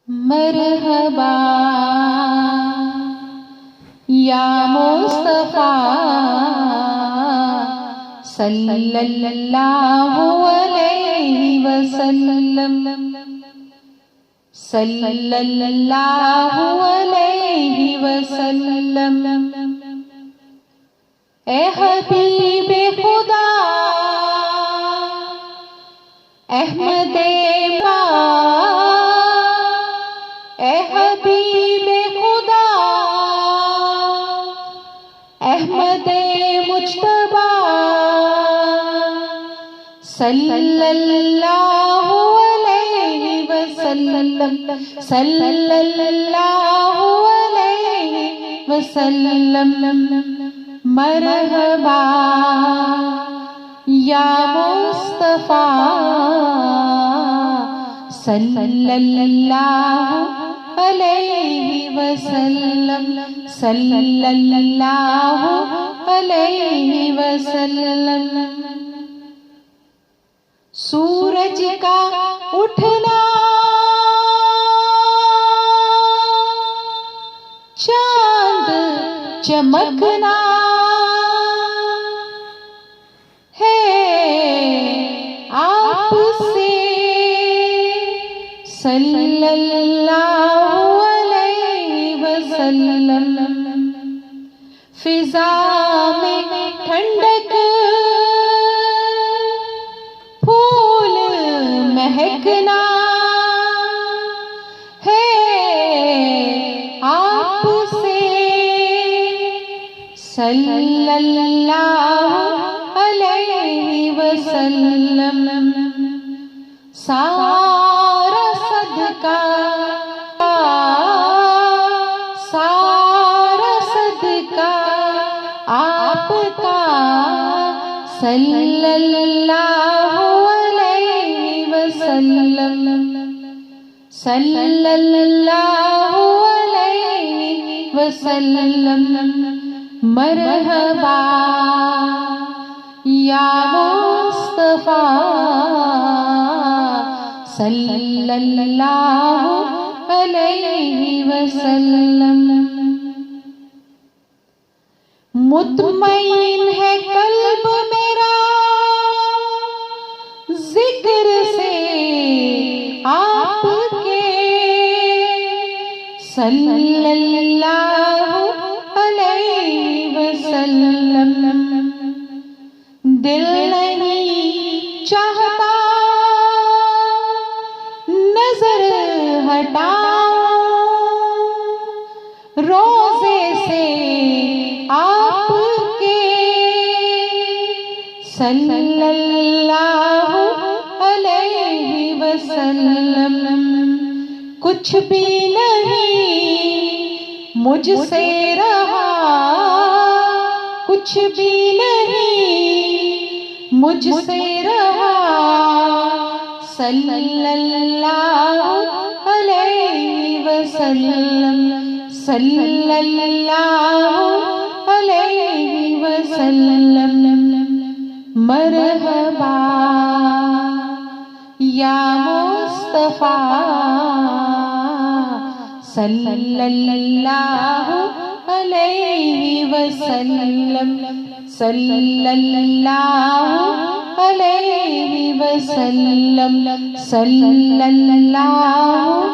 مرحبا یا مصطفیٰ صلی اللہ علیہ وسلم، صلی اللہ علیہ وسلم۔ اے حبیب خدا احمد اے حبیب خدا احمد مجتبی صلی اللہ علیہ وسلم، صلی اللہ علیہ وسلم۔ مرحبا یا مصطفیٰ صلی اللہ علیہ وسلم، صلی اللہ علیہ وسلم۔ سورج کا اٹھنا، چاند چمکنا ہے آپ سے صلی اللہ علیہ وسلم۔ فضا میں ٹھنڈک، پھول مہکنا ہے آپ سے صلی اللہ علیہ وسلم۔ سارا صدقہ آپ کا صلی اللہ علیہ وسلم، صلی اللہ علیہ وسلم۔ مرحبا یا مصطفیٰ صلی اللہ علیہ وسلم۔ مطمئن ہے قلب میرا ذکر سے آپ کے صلی اللہ علیہ وسلم۔ دل نہیں چاہتا نظر ہٹاؤں روزے سے آپ کے صلی اللہ علیہ وسلم۔ کچھ بھی نہیں مجھ سے رہا، کچھ بھی نہیں مجھ سے رہا صلی اللہ علیہ وسلم، صلی اللہ علیہ وسلم۔ مرحبا یا مصطفیٰ صلی اللہ علیہ وسلم، صلی اللہ علیہ وسلم، صلی اللہ